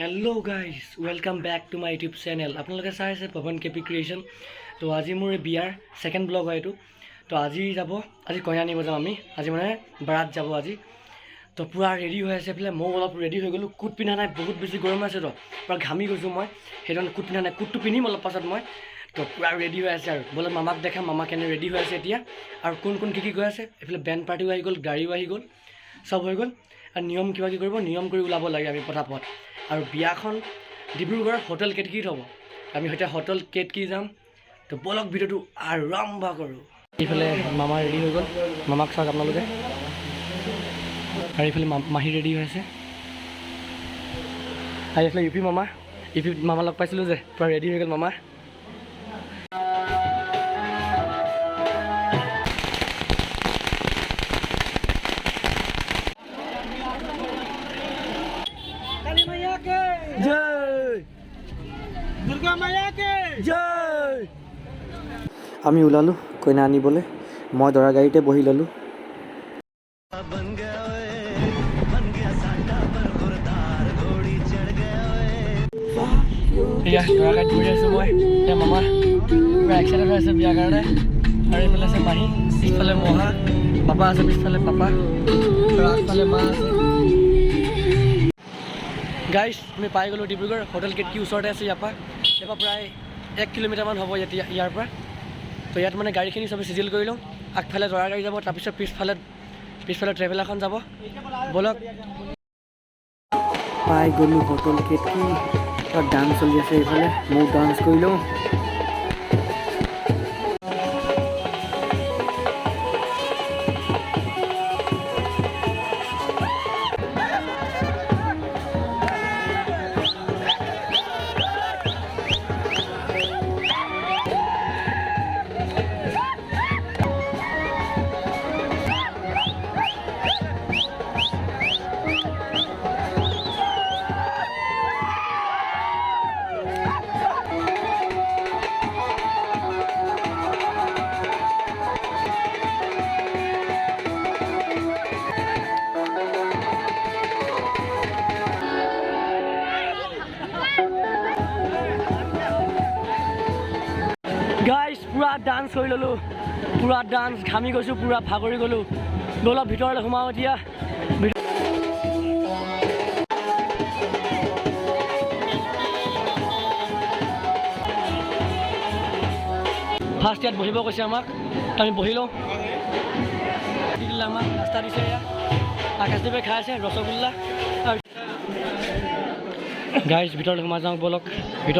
Hello guys welcome back to my YouTube channel आपलोगे चाই আছে पवन केपी क्रिएशन। तो आज मोर बियार सेकेंड ब्लग है यू। तो आज যাব আজি कन्या निब जाम आमी आज माने बारात যাব আজি। तो पूरा रेडी हो आसे मैं अलग रेडी हो गलो कुट पिन्हा ना बहुत बेसि गरम आसे तो पूरा घामी गई मैं हेन कुट पिन्हा ना कुट पिन्हिम अलग पास मैं। तो पूरा रेडी हो आसे बोले मामाक देखा मामा केने रेडी हो आसे एतिया और कोन कोन की गई आसे एफाले बैंड पार्टिओ आहि गल गाड़ीओ आहि गल सब हो गल और नियम क्या नियम कर ओलाब लगे आम पटापट और बियाखन डिब्रुगढ़ होटेल केतकीत हम आम सहित होटेल केतकी जाम। तो बोलक भिडिओ आरम्भ करूँ। ये मामा रेडी हो गल मामाक चाक अपने और ये माही रेडी हो यूपी मामा लग पाइसिलो जे पूरा रेडी हो गल मामा। जय दुर्गा मैया के जय। आमी ओलालो कन्या आनिबले मैं दरा गाड़ीते बहि ललो। दरा गाड़ी बहि आছো मैं मामा पूरा एक्साइटेड हो আছে বিয়াৰ কাৰণে। और এইফালে আছে মাহী পিছফালে মহা পাপা আছে পিছফালে পাপা और আগফালে মা আছে। गाइस मैं पाई गलो डिब्रुगढ़ होटेल केतकी ऊरते आसे यहाँ प्राय 1 किलोमीटर मान हम यार। तो इतना मैं गाड़ी सब सिजिल कर लूँ आगफाले दरा गाड़ी যাব तार पिछफाले ट्रेभेलार যাব बोलक। पाई गलो होटेल केतकी डांस चलि आसे ये मैं डांस कर लूँ। गाइस पूरा डांस कर ललो पूरा डांस घामी गई पूरा भागरी गलो बोला भर सोमाओ एतिया। फार्स्ट इतना बहिब कैसे आम बहि लो नास्ता दी आकाशदीपे खाई आसे रसगुल्ला। गाइस भर सोमा जाऊँ बोलक भर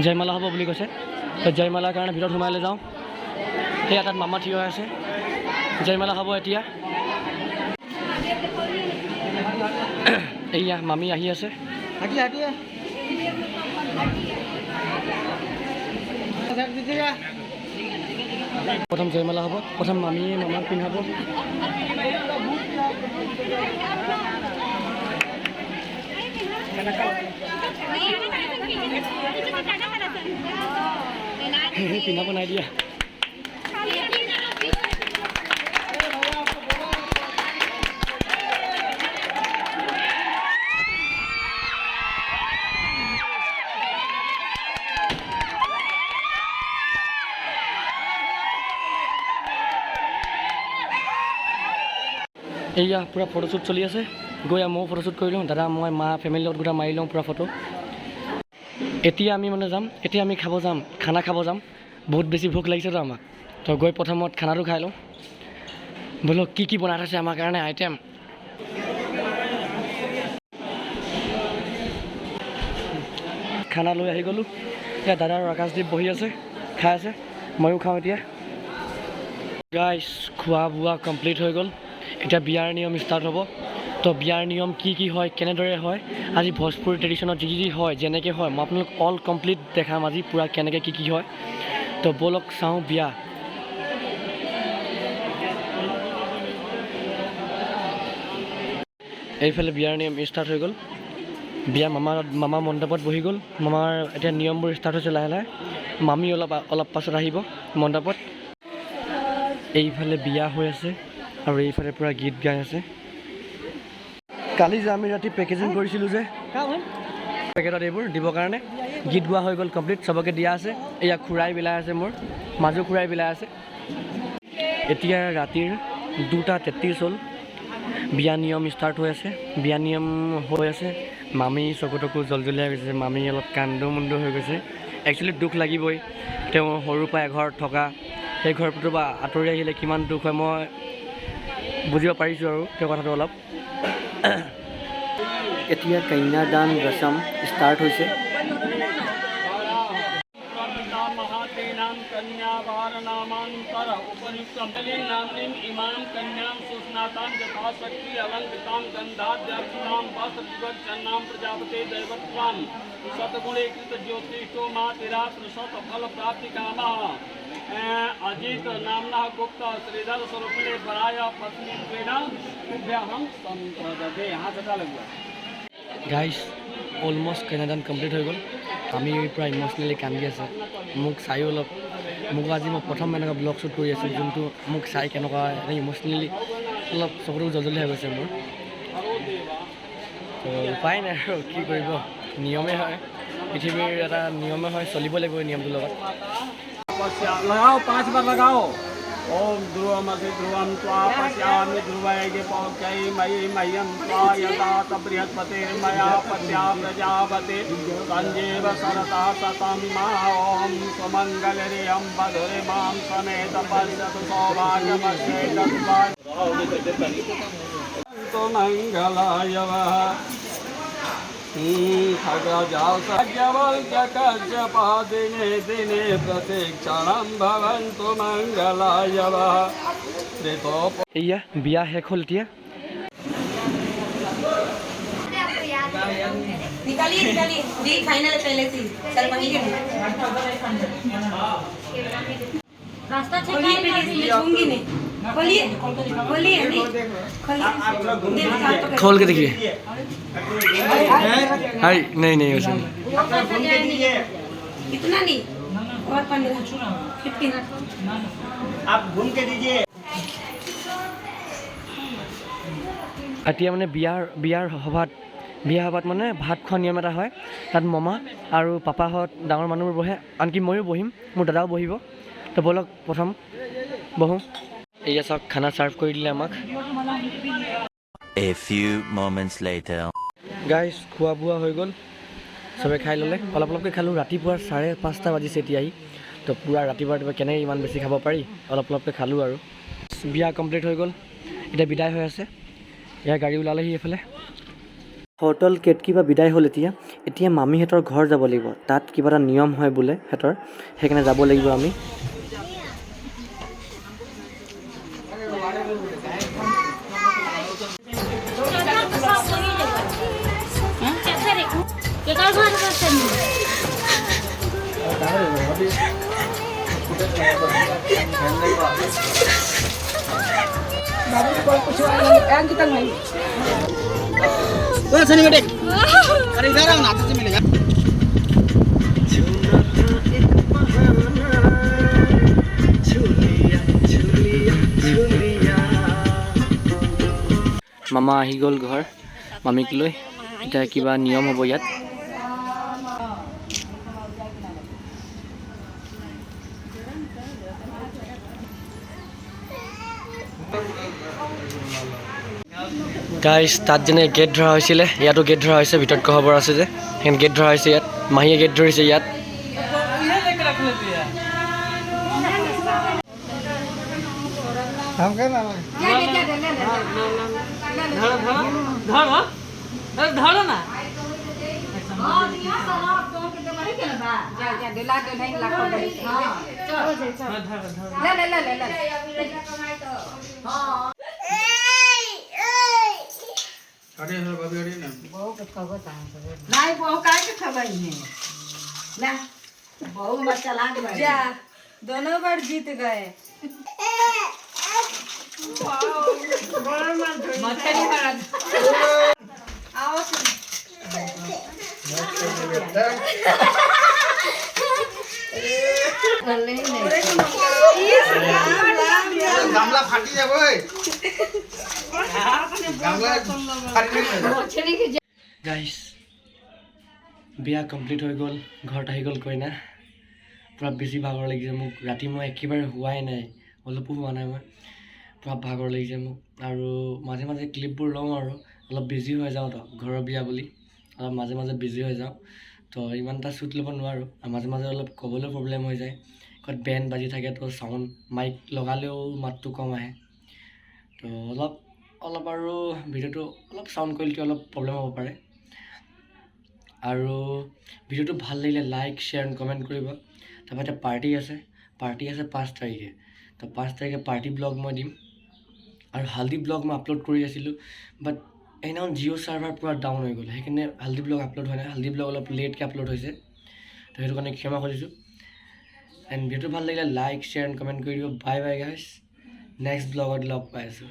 जयमाला हम बुली कैसे। तो जयमालार कारण भर सोमाइले जाऊँ तक मामा थी आसे जयमाला हम एतिया। मामी आहि आसे प्रथम जयमाला हम प्रथम मामी मामाक पिन्हाब। पिन्हा बनाई दिया। एया पूरा फटोशूट चलि आसे गई मैं फटोशूट कर लूँ दादा मैं माँ फैमिली गोटा मारि लूँ पूरा फटो। एतिया आमी माने जाम एतिया आमी खाब जाम खाना खाब जाम बहुत बेसि भोक लगिसे तो आमाक। तो गई प्रथम खाना खाई लूँ बोलो की बना थैसे आमार कारण आइटेम। खाना लै आहि गलो या दादा और आकाशदीप बहि आसे खाई आसे मयो खाऊँ एतिया। गाइस खुआ बुआ कमप्लीट हो गल इतना बियार नियम स्टार्ट हम। तो बियार नियम की है केनेदरे है आज भोजपुरी ट्रेडिशनत जी है जेनेके है मैं आपलोक ऑल कमप्लीट देखाम आज पूरा केनेके की है। तो बोलक चाँ बिया। এইফালে বিয়াৰ নিয়ম স্টাर्ट हो गल বিয়া मामा मण्डपत बहि गल मामार एतिया नियमবোৰ स्टार्ट হৈছে लाहे लाहे मामी अलप पाছত आहिब मण्डपत। এইফালে বিয়া হৈ আছে और এইফালে पूरा गीत गाई আছে। কালি যে আমি ৰাতি পেকেজিং কৰিছিলোঁ যে পেকেটত এইবোৰ দিবৰ কাৰণে গীত গোৱা হৈ গ'ল কমপ্লিট চবকে দিয়া আছে এয়া খুৰাই বিলাই আছে মোৰ মাজু খুৰাই বিলাই আছে এতিয়া ৰাতিৰ 2:33 হ'ল বিয়া নিয়ম ষ্টাৰ্ট হৈ আছে বিয়া নিয়ম হৈ আছে মামী চকুটকু জলজলীয়া গৈছে মামী অলপ কান্দো মুন্দো হৈ গৈছে একচুৱেলি দুখ লাগিবই তেওঁ সৰুৰ পৰা এঘৰত থকা সেই ঘৰটোৰ পৰা আঁতৰি আহিলে কিমান দুখ হয় মই বুজিব পাৰিছোঁ আৰু তেওঁ কথাটো অলপ এতিয়া কন্যাদান ৰসম ষ্টাৰ্ট হৈছে अजित नामना गुप्त श्रीधर स्वरूपिणे पराया पत्नी हम संप्रदते यहाँ से डाल हुआ গাইজ অলমষ্ট কন্যাদান কমপ্লিট হৈ গ'ল আমি পূৰা ইম'চনেলি কান্দি আছে মোক চায়ো অলপ মোক আজি মই প্ৰথম এনেকুৱা ব্লগ শ্বুট কৰি আছোঁ যোনটো মোক চাই কেনেকুৱা এনেই ইম'চনেলি অলপ চকুটো জলজলি হৈ গৈছে মোৰ তো উপায় নাই আৰু কি কৰিব নিয়মেই হয় পৃথিৱীৰ এটা নিয়মে হয় চলিব লাগিব এই নিয়মটোৰ লগত लगाओ 5 बार लगाओ ओम ध्रुवमसि ध्रुवं त्वा पश्यामि ध्रुवैगे पौकै मयि मह्यं त्वा यदा बृहस्पतिर्मया पश्या प्रजापते संजीव सरतः सतं मा ॐ सुमङ्गलरियं वधुरे मां समेत पश्यतु सौभाग्यमस्ये तत्त्वा मङ्गलाय वः दिने दिने प्रतीक्षणं भवन्तु मङ्गलाय वः এয়া বিয়া শেষ হ'ল এতিয়া निकालिए दी फाइनल पहले थी सर वहीं के रास्ता चाहिए मैं लूंगी नहीं खोलिए खोलिए खोल के देखिए हाय नहीं नहीं वैसे नहीं इतना नहीं और 15 आप घूम के दीजिए এতিয়া মানে বিয়াৰ সভাত মানে ভাত খোৱা নিয়ম এটা হয় তাত মামা আৰু পাপাহঁত ডাঙৰ মানুহবোৰ বহে আনকি ময়ো বহিম মোৰ দাদাও বহিব তো বলক প্ৰথম বহোঁ এয়া চাওক খানা চাৰ্ভ কৰি দিলে আমাক A few moments later. Guys খোৱা বোৱা হৈ গ'ল চবে খাই ল'লে অলপ অলপকৈ খালোঁ ৰাতিপুৱা 5:30 বাজিছে এতিয়া তো পূৰা ৰাতিপুৱা কেনেকৈ ইমান বেছি খাব পাৰি অলপ অলপকৈ খালোঁ আৰু বিয়া কমপ্লিট হৈ গ'ল এতিয়া বিদায় হৈ আছে ইয়াৰ গাড়ী ওলালেহি এইফালে হোটেল কেটকি বা বিদায় হ'ল এতিয়া মামীহঁতৰ ঘৰ যাব লাগিব তাত কিবা এটা নিয়ম হয় বোলে সিহঁতৰ সেইকাৰণে যাব লাগিব আমি মামা আহি গ'ল ঘৰ মামীক লৈ এতিয়া কিবা নিয়ম হ'ব ইয়াত গাইজ তাত যেনে গেট ধৰা হৈছিলে ইয়াতো গেট ধৰা হৈছে ভিতৰত খবৰ আছে যে সেইখন গেট ধৰা হৈছে ইয়াত মাহীয়ে গেট ধৰিছে ইয়াত नहीं वो काय के खबर नहीं ना बहुत बच्चा लाग जा दोनों बार जीत गए आओ গামলা ফাটি যাব ঐ গামলা ফাটি যাব গাইছ বিয়া কমপ্লিট হৈ গ'ল ঘৰত আহি গ'ল কইনা পূৰা বেছি ভাগৰ লাগিছে মোক ৰাতি মই একেবাৰে হোৱাই নাই অলপো হোৱা নাই মই পূৰা ভাগৰ লাগিছে মোক আৰু মাজে মাজে ক্লিপবোৰ লওঁ আৰু অলপ বিজি হৈ যাওঁ তো ঘৰৰ বিয়া বুলি অলপ মাজে মাজে বিজি হৈ যাওঁ তো ইমান এটা শ্বুট ল'ব নোৱাৰোঁ আৰু মাজে মাজে অলপ ক'বলৈও প্ৰব্লেম হৈ যায় ক'ত বেণ্ড বাজি থাকে তো চাউণ্ড মাইক লগালেও মাতটো কম আহে তো অলপ আৰু ভিডিঅ'টো অলপ চাউণ্ড কোৱালিটি অলপ প্ৰব্লেম হ'ব পাৰে আৰু ভিডিঅ'টো ভাল লাগিলে লাইক শ্বেয়াৰ এণ্ড কমেণ্ট কৰিব তাৰপৰা এতিয়া পাৰ্টি আছে 5 তাৰিখে তো 5 তাৰিখে পাৰ্টি ব্লগ মই দিম আৰু হালদি ব্লগ মই আপলোড কৰি আছিলোঁ বাট সেইদিনাখন জিঅ' ছাৰ্ভাৰ পূৰা ডাউন হৈ গ'ল সেইকাৰণে হালদি ব্লগ আপলোড হোৱা নাই হালদি ব্লগ অলপ লেটকৈ আপলোড হৈছে তো সেইটো কাৰণে ক্ষমা কৰিছোঁ এণ্ড ভিডিঅ'টো ভাল লাগিলে লাইক শ্বেয়াৰ এণ্ড কমেণ্ট কৰি দিব বাই বাই গাইছ নেক্সট ব্লগত লগ পাই আছোঁ